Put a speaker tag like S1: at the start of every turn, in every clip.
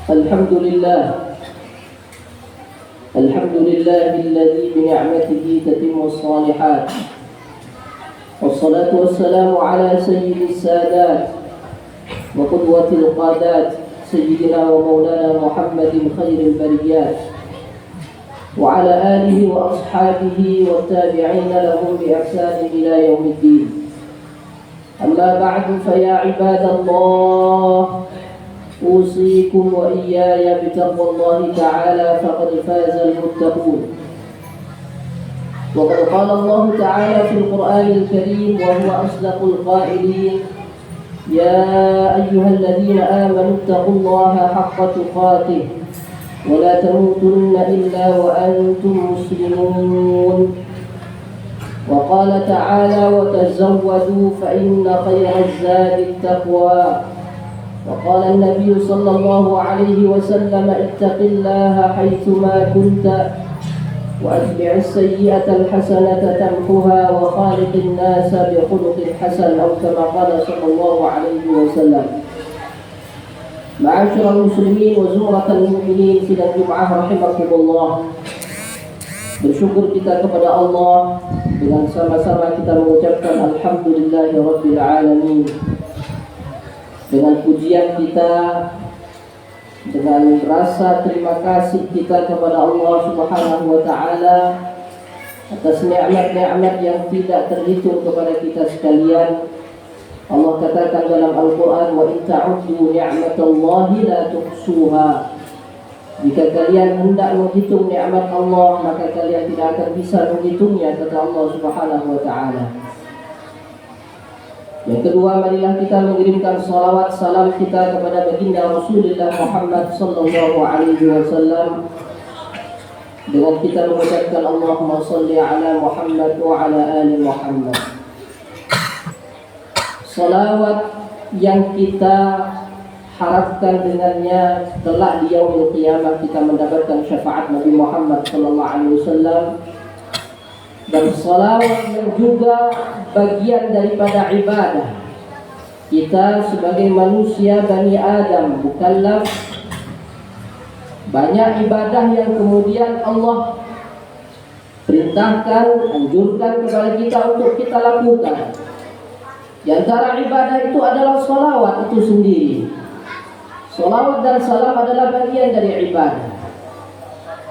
S1: الحمد لله الذي بنعمته تتم الصالحات، والصلاة والسلام على سيد السادات وقدوة القادات سيدنا ومولانا محمد خير البريات، وعلى آله وأصحابه والتابعين لهم بإحسان إلى يوم الدين. أما بعد، فيا عباد الله، أوصيكم وإياي بتقوى الله تعالى، فقد فاز المتقون. وقد قال الله تعالى في القرآن الكريم وهو أصدق القائلين: يا أيها الذين آمنوا اتقوا الله حق تقاته ولا تموتن إلا وأنتم مسلمون. وقال تعالى: وتزودوا فإن خير الزاد التقوى. وقال النبي صلى الله عليه وسلم: اتق الله حيثما كنت وأتبع السيئة الحسنة تمحها وخالق الناس بخلق حسن، أو كما قال صلى الله عليه وسلم. معاشر المسلمين وزمرة المؤمنين في الجمعة رحمكم الله. Bersyukur kita kepada Allah dengan sama-sama kita mengucapkan Alhamdulillahirabbil alamin. Dengan pujian kita, dengan rasa terima kasih kita kepada Allah Subhanahu wa taala atas nikmat-nikmat yang tidak terhitung kepada kita sekalian. Allah katakan dalam Al-Qur'an: "Wa in ta'uddu ni'matallahi la tuhsuha." Jika kalian hendak menghitung nikmat Allah, maka kalian tidak akan bisa menghitungnya, kata Allah Subhanahu wa taala. Yang kedua, marilah kita mengirimkan salawat salam kita kepada baginda Rasulullah Muhammad sallallahu alaihi wasallam dengan kita mengucapkan Allahumma shalli ala Muhammad wa ala ali Muhammad. Salawat yang kita harapkan dengannya kelak di yaumul qiyamah kita mendapatkan syafaat Nabi Muhammad sallallahu alaihi wasallam, dan salawat yang juga bagian daripada ibadah kita sebagai manusia Bani Adam mukallaf. Banyak ibadah yang kemudian Allah perintahkan, anjurkan kepada kita untuk kita lakukan. Di antara ibadah itu adalah salawat itu sendiri. Salawat dan salam adalah bagian dari ibadah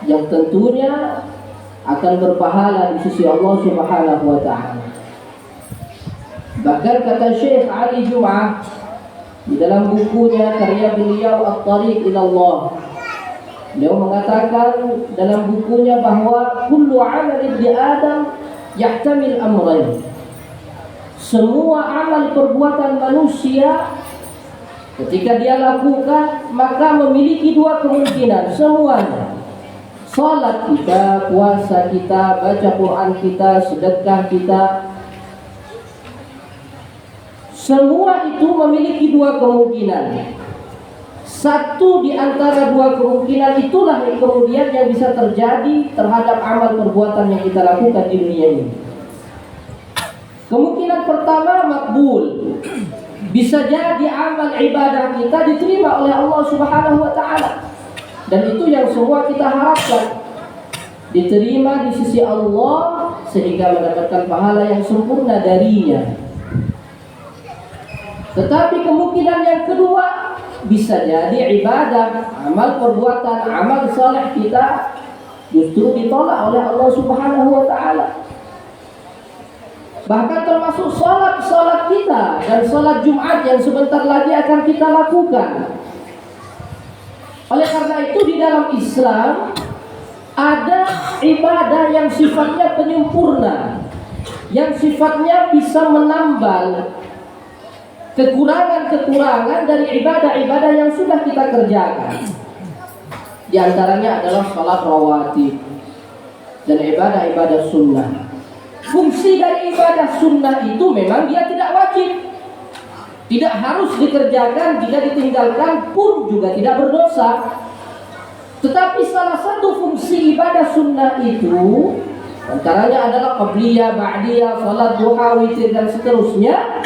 S1: yang tentunya akan berpahala di sisi Allah Subhanahu wa taala. Bahkan kata Syekh Ali Jum'ah di dalam bukunya karya beliau At-Tariq ila Allah, beliau mengatakan dalam bukunya bahwa kullu 'amal ibni Adam yahtamil amrayn. Semua amal perbuatan manusia ketika dia lakukan maka memiliki dua kemungkinan semuanya. Salat kita, puasa kita, baca Quran kita, sedekah kita, semua itu memiliki dua kemungkinan. Satu di antara dua kemungkinan itulah yang kemudian yang bisa terjadi terhadap amal perbuatan yang kita lakukan di dunia ini. Kemungkinan pertama makbul. Bisa jadi amal ibadah kita diterima oleh Allah Subhanahu wa taala. Dan itu yang semua kita harapkan, diterima di sisi Allah sehingga mendapatkan pahala yang sempurna darinya. Tetapi kemungkinan yang kedua, bisa jadi ibadah, amal perbuatan, amal saleh kita justru ditolak oleh Allah Subhanahu wa taala. Bahkan termasuk salat kita dan salat Jumat yang sebentar lagi akan kita lakukan. Oleh karena itu di dalam Islam ada ibadah yang sifatnya penyempurna, yang sifatnya bisa menambal kekurangan-kekurangan dari ibadah-ibadah yang sudah kita kerjakan. Di antaranya adalah salat rawatib dan ibadah-ibadah sunnah. Fungsi dari ibadah sunnah itu memang dia tidak wajib, tidak harus dikerjakan, jika ditinggalkan pun juga tidak berdosa. Tetapi salah satu fungsi ibadah sunnah itu antaranya adalah qabliyah, ba'diyah, salat duha, witir dan seterusnya.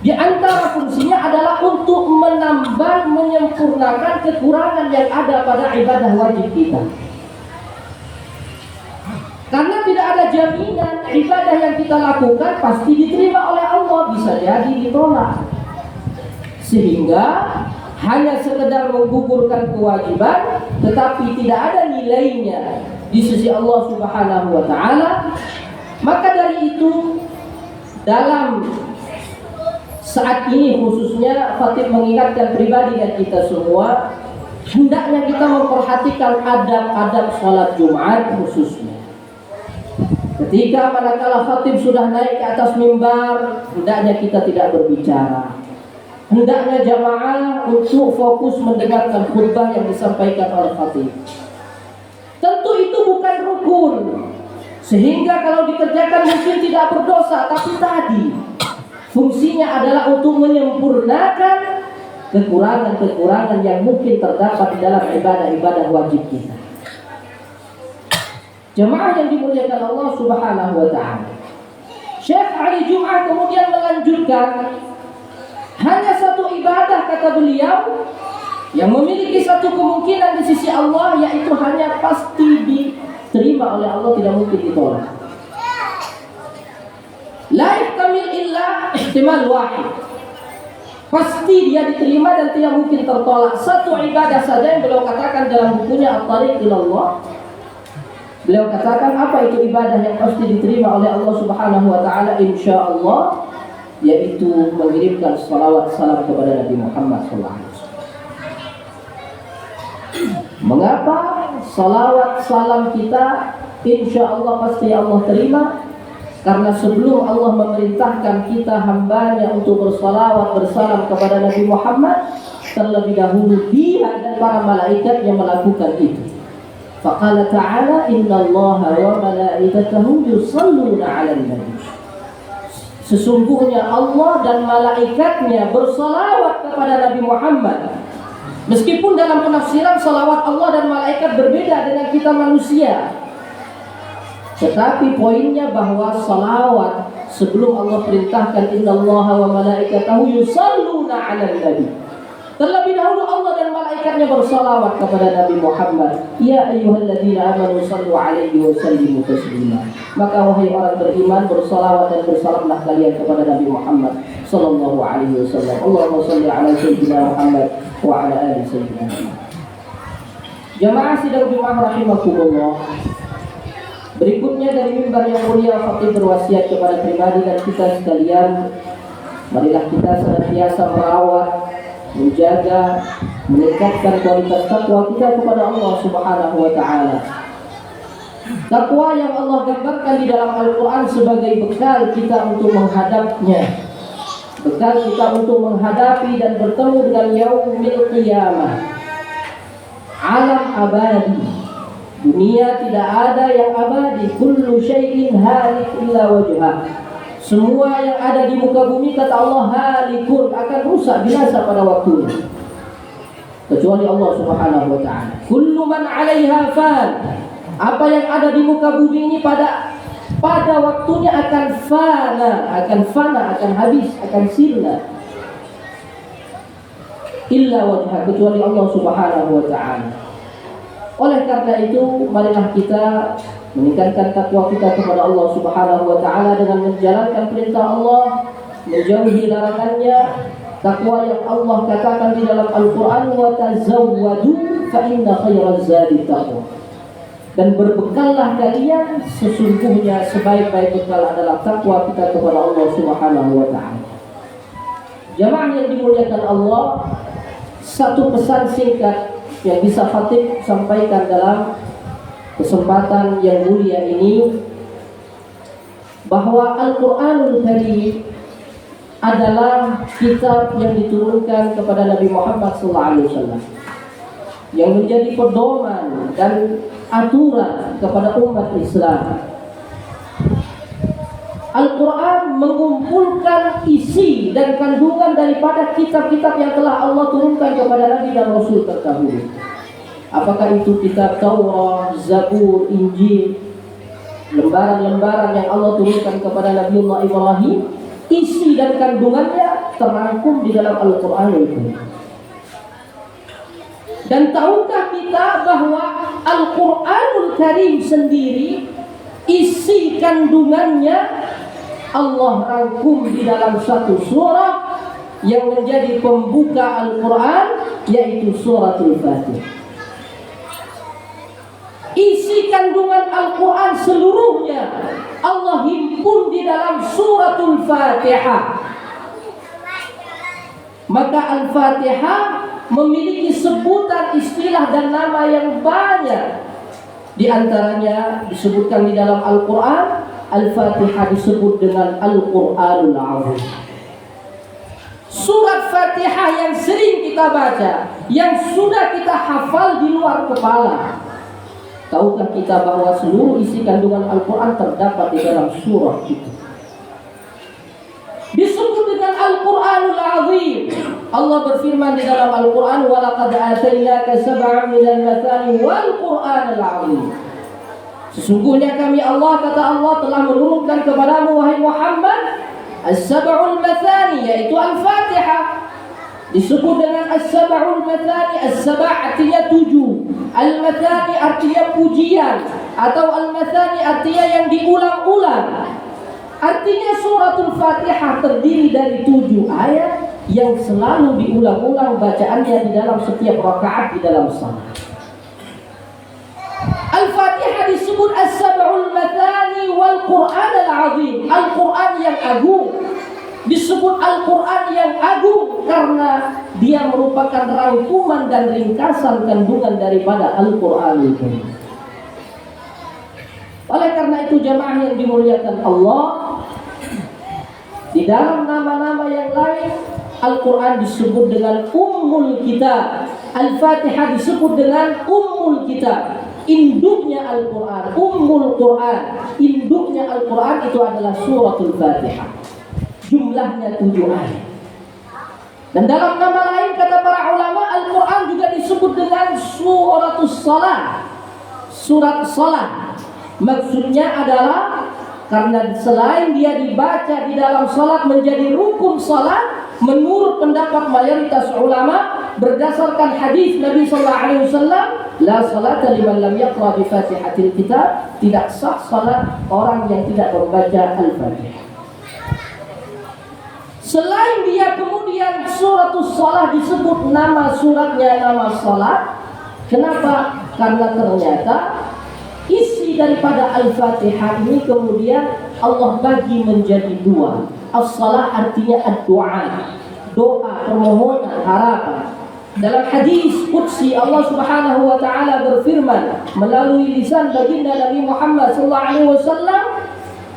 S1: Di antara fungsinya adalah untuk menambah, menyempurnakan kekurangan yang ada pada ibadah wajib kita. Karena tidak ada jaminan ibadah yang kita lakukan pasti diterima oleh Allah, bisa jadi ditolak. Sehingga hanya sekedar menggugurkan kewajiban tetapi tidak ada nilainya di sisi Allah Subhanahu wa taala. Maka dari itu, dalam saat ini khususnya Khatib mengingatkan pribadi dan kita semua, hendaknya kita memperhatikan adab-adab sholat Jumat khususnya. Ketika manakala khatib sudah naik ke atas mimbar, hendaknya kita tidak berbicara. Hendaknya jamaah untuk fokus mendengarkan khutbah yang disampaikan oleh khatib. Tentu itu bukan rukun, sehingga kalau dikerjakan mungkin tidak berdosa, tapi tadi fungsinya adalah untuk menyempurnakan kekurangan-kekurangan yang mungkin terdapat di dalam ibadah-ibadah wajib kita. Jemaah yang dimuliakan Allah Subhanahu wa taala. Syekh Ali Jum'ah kemudian melanjutkan, hanya satu ibadah kata beliau yang memiliki satu kemungkinan di sisi Allah, yaitu hanya pasti diterima oleh Allah, tidak mungkin ditolak. La yahtamil illa ihtimal wahid. Pasti dia diterima dan tidak mungkin tertolak. Satu ibadah saja yang beliau katakan dalam bukunya At-Tariq ila Allah. Beliau katakan apa itu ibadah yang pasti diterima oleh Allah Subhanahu wa taala insyaallah, yaitu mengirimkan salawat salam kepada Nabi Muhammad sallallahu alaihi wasallam. Mengapa salawat salam kita insyaallah pasti Allah terima? Karena sebelum Allah memerintahkan kita hambanya untuk bersalawat bersalam kepada Nabi Muhammad, terlebih dahulu Dia dan para malaikat yang melakukan itu. Faqala ta'ala innallaha wa malaikatahu yusalluna 'alan nabi. Sesungguhnya Allah dan malaikatnya bersalawat kepada Nabi Muhammad. Meskipun dalam penafsiran salawat Allah dan malaikat berbeda dengan kita manusia, tetapi poinnya bahwa salawat sebelum Allah perintahkan innallaha wa malaikatahu yusalluna 'alan nabi. Terlebih dahulu Allah dan malaikatnya bersalawat kepada Nabi Muhammad. Ya ayyuhalladzina amanu sallu alaihi wa sallimu taslima. Maka wahai orang beriman, bersalawat dan bersalamlah kalian kepada Nabi Muhammad sallallahu alaihi wasallam. Allahumma shalli ala sayyidina Muhammad wa ala ali sayyidina Muhammad. Jamaah sidang Jumat rahimakumullah. Berikutnya dari mimbar yang mulia, khatib berwasiat kepada pribadi dan kita sekalian, marilah kita senantiasa merawat, menjaga, meningkatkan kualitas takwa kita kepada Allah Subhanahu wa taala. Takwa yang Allah gambarkan di dalam Al-Qur'an sebagai bekal kita untuk menghadapnya. Bekal kita untuk menghadapi dan bertemu dengan yaumil qiyamah. Alam abadi. Dunia tidak ada yang abadi. Kullu syai'in halik illa wajhah. Semua yang ada di muka bumi kata Allah halikun, akan rusak binasa pada waktunya, kecuali Allah Subhanahu wa taala. Kullu man 'alaiha fan. Apa yang ada di muka bumi ini pada waktunya akan fana, akan habis, akan sirna. Illa wajhah, kecuali Allah Subhanahu wa taala. Oleh karena itu, marilah kita meningkatkan takwa kita kepada Allah Subhanahu wa taala dengan menjalankan perintah Allah, menjauhi larangannya. Takwa yang Allah katakan di dalam Al-Qur'an, wa tazawwadu fa inna khairaz zadi taqwa. Dan berbekallah kalian, sesungguhnya sebaik-baik bekal adalah takwa kita kepada Allah Subhanahu wa taala. Jamaah yang dimuliakan Allah, satu pesan singkat yang bisa khatib sampaikan dalam kesempatan yang mulia ini, bahwa Al-Qur'anul Karim adalah kitab yang diturunkan kepada Nabi Muhammad SAW, yang menjadi pedoman dan aturan kepada umat Islam. Al-Quran mengumpulkan isi dan kandungan daripada kitab-kitab yang telah Allah turunkan kepada Nabi dan Rasul terdahulu. Apakah itu kitab Taurat, Zabur, Injil, lembaran-lembaran yang Allah turunkan kepada Nabiullah Ibrahim, isi dan kandungannya terangkum di dalam Al-Qur'anul Karim. Dan tahukah kita bahwa Al-Qur'anul Karim sendiri isi kandungannya Allah rangkum di dalam satu surah yang menjadi pembuka Al-Quran, yaitu suratul Fatihah. Isi kandungan Al-Quran seluruhnya Allah himpun di dalam suratul Fatihah. Maka Al-Fatihah memiliki sebutan, istilah dan nama yang banyak. Di antaranya disebutkan di dalam Al-Quran, Al-Fatihah disebut dengan Al-Quranul Azim. Surat Fatihah yang sering kita baca, yang sudah kita hafal di luar kepala. Tahukah kita bahwa seluruh isi kandungan Al-Quran terdapat di dalam surah itu? Disebut dengan Al-Quranul Azim. Allah berfirman di dalam Al-Quran, وَلَقَدْ آتَيْنَاكَ سَبْعًا مِنَ الْمَثَانِ وَالْقُرْآنَ الْعَظِيمِ. Sesungguhnya kami Allah, kata Allah, telah menurunkan kepadamu wahai Muhammad As-Sab'ul Mathani, yaitu Al-Fatihah. Disebut dengan As-Sab'ul Mathani. As-Sab' artinya 7, Al-Mathani artinya pujian, atau Al-Mathani artinya yang diulang-ulang. Artinya suratul Fatihah terdiri dari 7 ayat yang selalu diulang-ulang bacaannya di dalam setiap rakaat di dalam salat. Al-Fatihah disebut As-Sab'ul Mathani wal Qur'an al-Azim. Al-Quran yang agung. Disebut Al-Quran yang agung karena dia merupakan rangkuman dan ringkasan kandungan daripada Al-Quran itu. Oleh karena itu jamaah yang dimuliakan Allah, di dalam nama-nama yang lain Al-Quran disebut dengan Ummul Kitab. Al-Fatihah disebut dengan Ummul Kitab. Induknya Al-Quran, Ummul Quran. Induknya Al-Quran itu adalah suratul Fatihah. Jumlahnya 7 ayat. Dan dalam nama lain kata para ulama, Al-Quran juga disebut dengan suratus salat. Surat salat. Maksudnya adalah karena selain dia dibaca di dalam salat menjadi rukun salat, menurut pendapat mayoritas ulama berdasarkan hadis Nabi sallallahu alaihi wasallam, la salata liman lam yaqra bi Fatihatil Kitab, tidak sah salat orang yang tidak membaca Al-Fatihah. Selain dia kemudian suratus salat disebut nama suratnya nama salat. Kenapa? Karena ternyata isi daripada Al-Fatihah ini kemudian Allah bagi menjadi 2. As-salah artinya ad-du'a, doa, permohonan, harapan. Dalam hadis qudsi Allah Subhanahu wa taala berfirman melalui lisan baginda Nabi Muhammad sallallahu alaihi wasallam,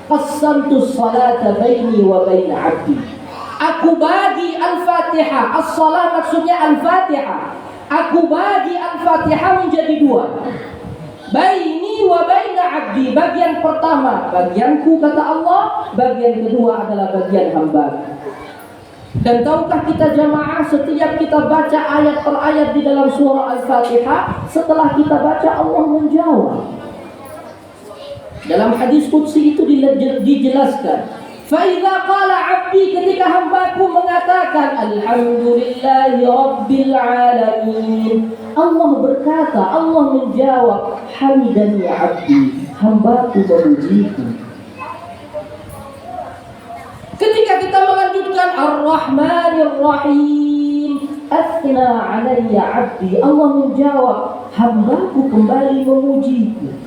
S1: "Qassamtu as-salata baini wa baina 'abdi." Aku bagi Al-Fatihah, as-salah maksudnya Al-Fatihah. Aku bagi Al-Fatihah menjadi 2. Baini wa baina 'abdi, bagian pertama bagianku kata Allah, bagian kedua adalah bagian hamba. Dan tahukah kita jamaah, setiap kita baca ayat per ayat di dalam surah Al-Fatihah, setelah kita baca Allah menjawab. Dalam hadis qudsi itu dijelaskan, fa idza qala 'abdi, ketika hambaku mengatakan alhamdulillahi rabbil alamin, Allah berkata, Allah menjawab, hamidani 'abdi, hambaku memujiku. Ketika kita melanjutkan Ar-Rahmanir Rahim, athna 'alayya 'abdi, Allah menjawab, hambaku kembali memujiku.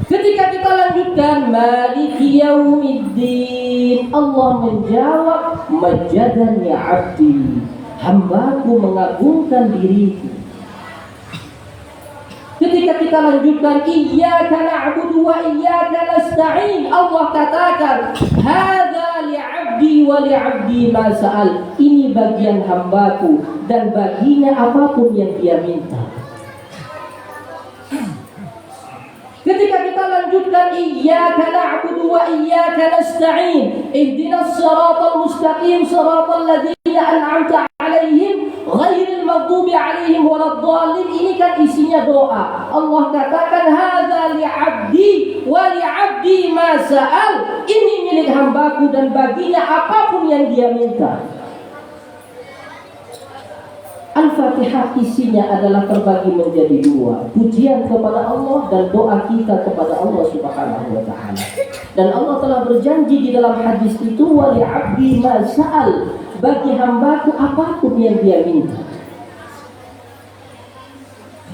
S1: Ketika kita lanjutkan Maliki Yaumiddin, Allah menjawab, majadani 'abdi, hambaku mengagungkan diriku. Ketika kita lanjutkan Iyyaka na'budu wa iyyaka nasta'in, Allah katakan hadza li'abdi wa li'abdi ma sa'al, ini bagian hambaku dan baginya apapun yang dia minta. Ketika kita lanjutkan Iyyaka na'budu wa iyyaka nasta'in, ihdinas siratal mustaqim siratal ladzina an'amta 'alaihim ghairil maghdubi 'alaihim waladdallin, ini dipastikan isinya doa. Allah katakan hadza li'abdi wa li'abdi ma sa'al. Ini milik hambaku dan baginya apapun yang dia minta. Al-Fatihah isinya adalah terbagi menjadi dua, pujian kepada Allah dan doa kita kepada Allah Subhanahu wa taala. Dan Allah telah berjanji di dalam hadis itu, wa li'abdi ma sa'al, bagi hambaku apapun yang dia minta.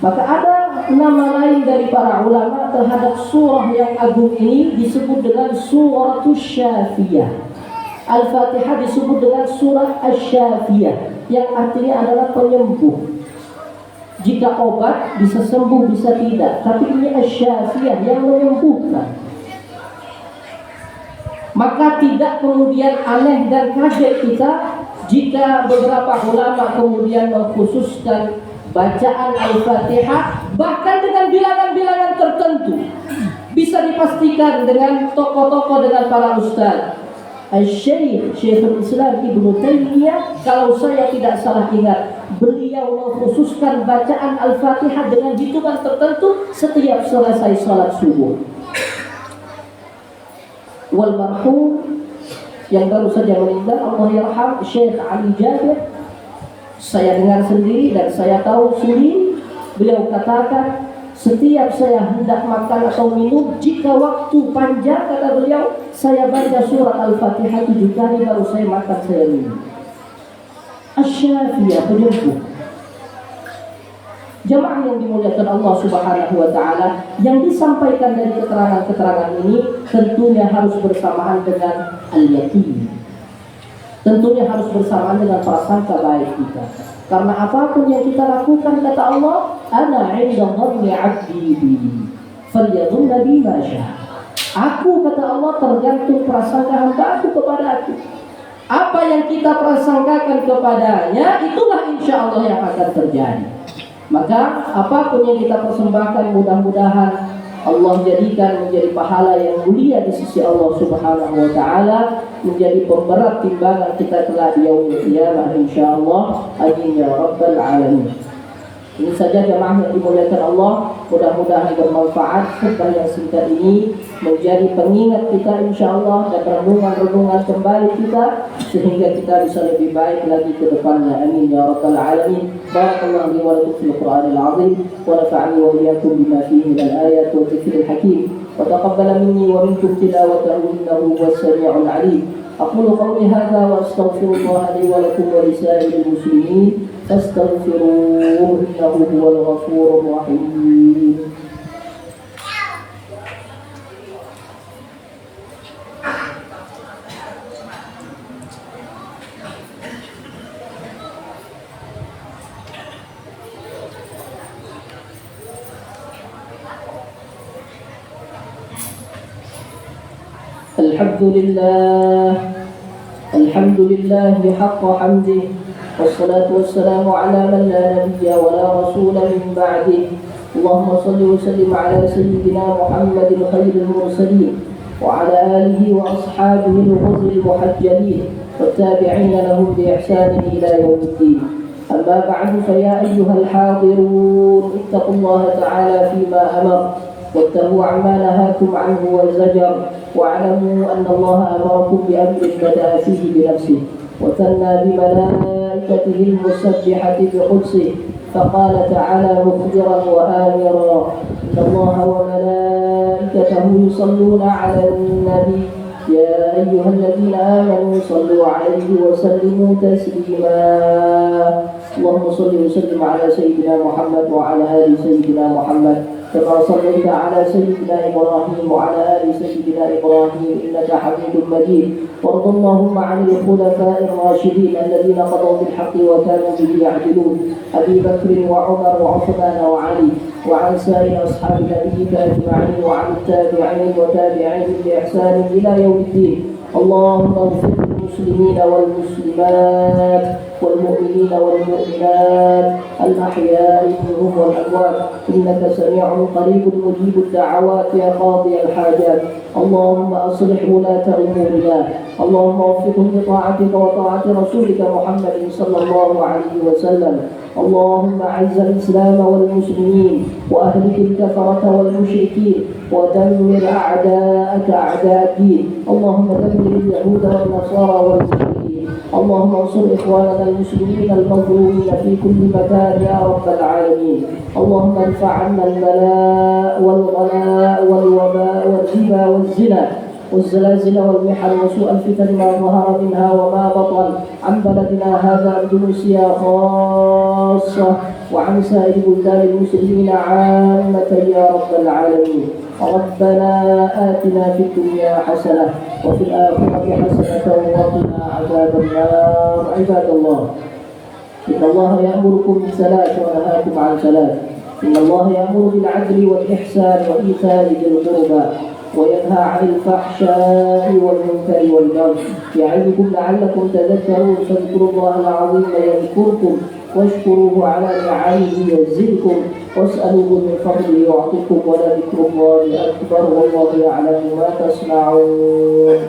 S1: Maka ada nama lain dari para ulama terhadap surah yang agung ini disebut dengan suratul syafiyah. Al-Fatihah disebut dengan surah Asy-Syafiyah, yang artinya adalah penyembuh. Jika obat bisa sembuh bisa tidak, tapi ini Asy-Syafiyah yang menyembuhkan. Maka tidak kemudian aneh dan kaget kita jika beberapa ulama kemudian mengkhususkan bacaan Al-Fatihah bahkan dengan bilangan-bilangan tertentu. Bisa dipastikan dengan tokoh-tokoh, dengan para ustaz. Syekhul Islam Ibnu Taimiyah, kalau saya tidak salah ingat, beliau mengkhususkan bacaan Al-Fatihah dengan hitungan tertentu setiap selesai salat subuh. Wal marhum yang baru saja meninggal, Allah yarham, Syekh Ali Jabir, saya dengar sendiri dan saya tahu sendiri, beliau katakan, setiap saya hendak makan atau minum, jika waktu panjang, kata beliau, saya baca surat Al-Fatihah 7 kali baru saya makan, saya minum. Asy-Syafiyah, penyembuh. Jamaah yang dimuliakan Allah Subhanahu wa taala, yang disampaikan dari keterangan-keterangan ini tentunya harus bersamaan dengan al-yaqin. Tentunya harus bersamaan dengan prasangka baik kita. Karena apapun yang kita lakukan, kata Allah, ana 'inda dhanni 'abdi bi, falyadhunna bi ma syaa. Aku, kata Allah, tergantung prasangka hamba-Ku kepada Aku. Apa yang kita prasangkakan kepadanya, itulah insya Allah yang akan terjadi. Maka apapun yang kita persembahkan, mudah-mudahan Allah jadikan menjadi pahala yang mulia di sisi Allah Subhanahu wa taala, menjadi pemberat timbangan kita kelak di yaumul qiyamah insyaallah. Amin ya rabbal alamin. Ini saja jemaah yang dimuliakan Allah, mudah-mudahan bermanfaat. Khutbah yang singkat ini menjadi pengingat kita insyaallah dan renungan-renungan kembali kita sehingga kita bisa lebih baik lagi ke depannya. Amin ya rabbal alamin. Barakallahu li wa lakum fil Qur'anil azim wa nafa'ani wa iyyakum bima fihi minal ayati wa dzikril hakim wa taqabbala minni wa minkum tilawatahu innahu huwas sami'ul 'alim. أقول قولي هذا وأستغفر الله لي ولكم ولسائر المسلمين فاستغفروه إنه هو الغفور الرحيم. الحمد لله حق حمده والصلاة والسلام على من لا نبي ولا رسول من بعده. اللهم صل وسلم على سيدنا محمد خير المرسلين وعلى آله وأصحابه الغر المحجلين والتابعين لهم بإحسان إلى يوم الدين. أما بعد، فيا أيها الحاضرون اتقوا الله تعالى فيما أمر واتقوا عما نهاكم عنه والزجر، واعلموا أن الله أمركم بأمر بدأ فيه بنفسه وثنى بملائكته المسبحة بقدسه، فقال تعالى مخبرا وآمرا: إن الله وملائكته يصلون على النبي يا أيها الذين آمنوا صلوا عليه وسلموا تسليما. اللهم صل وسلم على سيدنا محمد وعلى آل سيدنا محمد كما صليت على سيدنا إبراهيم وعلى آل سيدنا إبراهيم إنك حميد مجيد. وارض اللهم عن الخلفاء الراشدين الذين قضوا بالحق وكانوا به يعدلون، أبي بكر وعمر وعثمان وعلي، وعن سائر أصحاب نبيك أجمعين، وعن التابعين وتابعين بإحسان إلى يوم الدين. اللهم اغفر المسلمين والمسلمات والمؤمنين والمؤمنات الأحياء منهم والأموات إنك سميع قريب مجيب الدعوات يا قاضي الحاجات. اللهم أصلح ولاة أمورنا، اللهم وفقهم لطاعتك وطاعة رسولك محمد صلى الله عليه وسلم. اللهم أعز الإسلام والمسلمين وأهلك الكفرة والمشركين ودمر أعداءك أعداء الدين. اللهم دمر اليهود والنصارى والمشركين. اللهم انصر إخواننا المسلمين المظلومين في كل مكان يا رب العالمين. اللهم ادفع عنا البلاء والغلاء والوباء والربا والزنا والزلازل والمحن وسوء الفتن ما ظهر منها وما بطن عن بلدنا هذا أندونيسيا خاصة وعن سائر بلدان المسلمين عامة يا رب العالمين. ربنا آتنا في الدنيا حسنة وفي الآخرة حسنة وقنا عذاب النار. عباد الله، إن الله يأمركم بالصلاة ونهاكم عن صلاة. إن الله يأمر بالعدل والإحسان وإيتاء ذي القربى وينهى عن الفحشاء والمنكر والبغي يعظكم لعلكم تذكرون. فاذكروا الله العظيم يذكركم واشكروه على نعمه يزدكم واسألوه من فضله يعطيكم ولذكر الله أكبر والله يعلم ما تصنعون.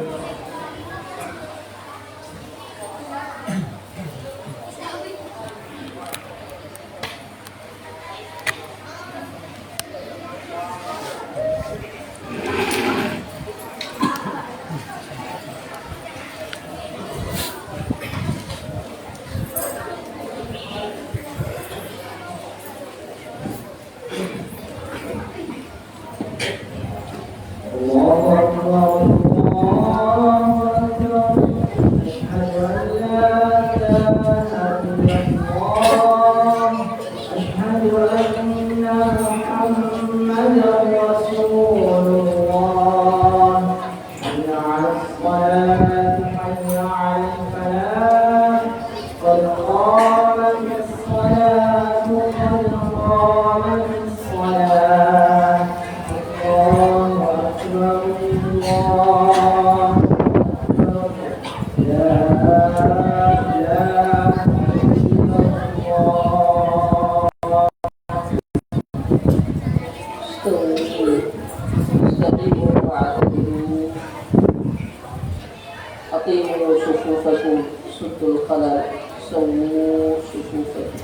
S1: أقيموا صفوفكم سدوا الخلل سووا صفوفكم.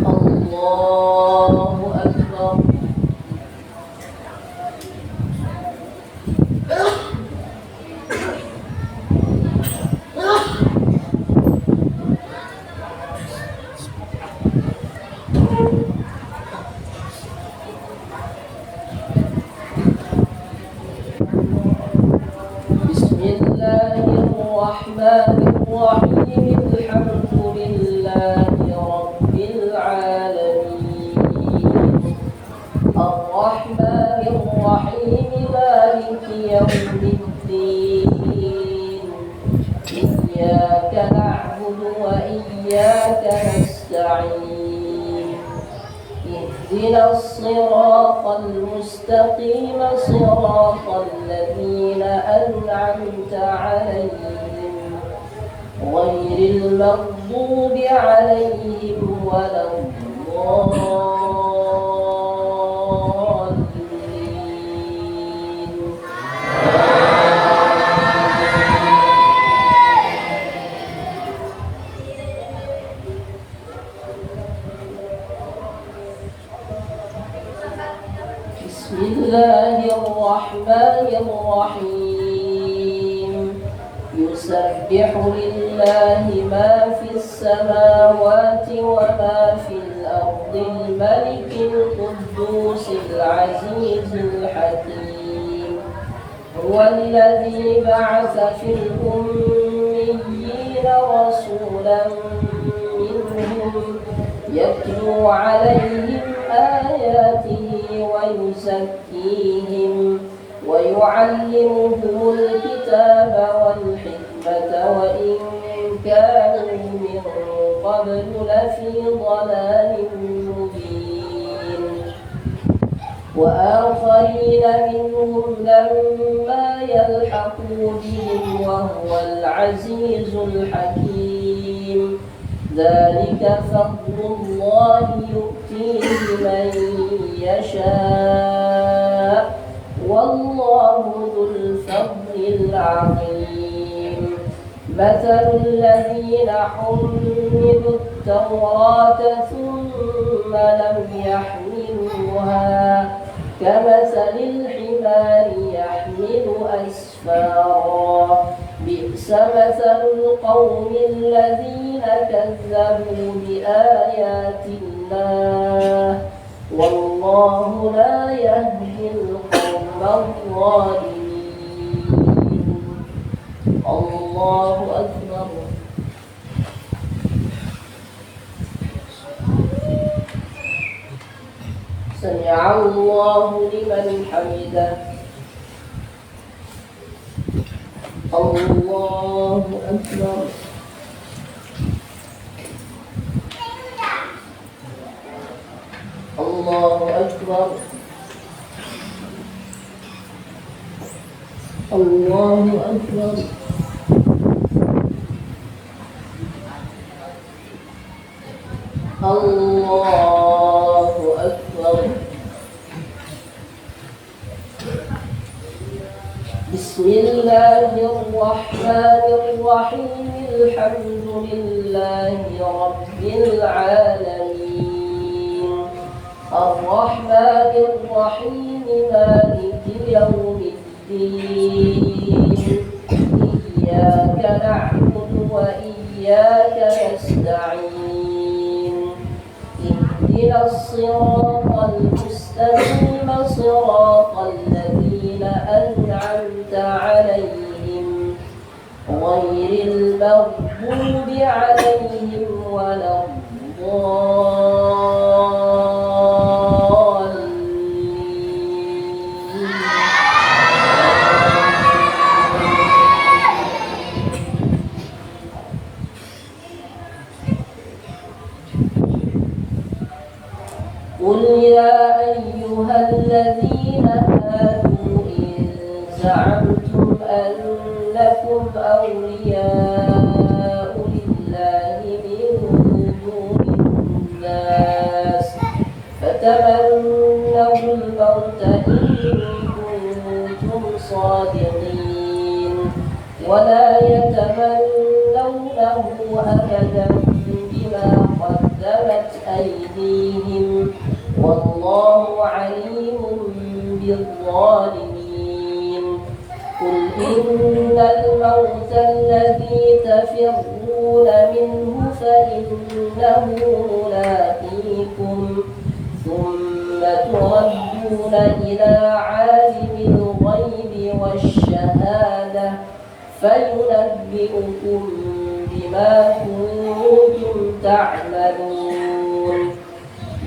S1: الله أكبر. الرحمن الرحيم الحمد لله رب العالمين الرحمن الرحيم مالك يوم الدين إياك نعبد وإياك نستعين اهدنا الصراط المستقيم صراط الذين أنعمت عليهم غير المغضوب عليهم ولا الضالين. بسم الله الرحمن الرحيم يسبح لله ما في السماوات وما في الأرض الملك القدوس العزيز الحكيم هو الذي بعث في الأميين رسولا منهم يتلو عليهم آياته ويزكيهم ويعلمهم الكتاب والحكمة وإن كانوا من قبل لفي ضلال مبين وآخرين منهم لما يلحقوا بهم وهو العزيز الحكيم ذلك فضل الله يؤتيه من يشاء والله ذو الفضل العظيم مثل الذين حملوا التوراة ثم لم يحملوها كمثل الحمار يحمل أسفارا بئس مثل القوم الذين كذبوا بآيات الله والله لا يهدي القوم الظالمين. الله أكبر. سمع الله لمن حمده. الله أكبر. الله أكبر. الله أكبر. الله أكبر. بسم الله الرحمن الرحيم الحمد لله رب العالمين الرحمن الرحيم مالك يوم الدين إياك نعبد وإياك نستعين اهدنا الصراط المستقيم صراط الذين أنعمت عليهم غير المغضوب عليهم ولا قل يا أيها الذين آمنوا إن زعمتم أنكم أولياء لله من دون الناس فتمنوا الموت إن كنتم صادقين ولا يتمنونه أبدا بما قدمت أيديهم والله عليم بالظالمين. قل إن الموت الذي تفرون منه فإنه ملاقيكم ثم تردون إلى عالم الغيب والشهادة فينبئكم بما كنتم تعملون.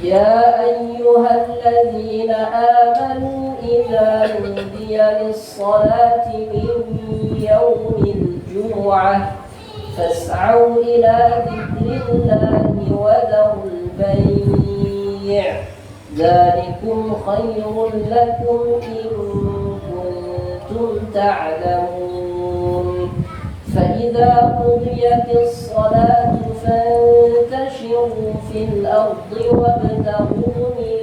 S1: يا أيها الذين آمنوا إذا نودي للصلاة من يوم الجمعة فاسعوا إلى ذكر الله وذروا البيع ذلكم خير لكم إن كنتم تعلمون. فإذا قضيت الصلاة فانتشروا في الأرض وابتغوا من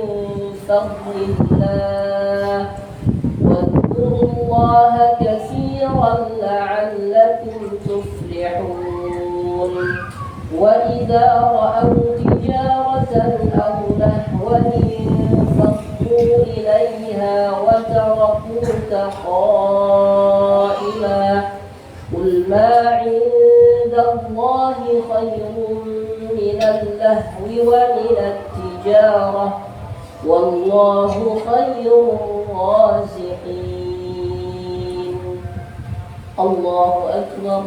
S1: فضل الله واذكروا الله كثيرا لعلكم تفلحون. وإذا رأوا تجارة أو لهوا انفضوا إليها وتركوك قائما قل ما عند الله خير من اللهو ومن التجارة والله خير الرازقين. الله أكبر.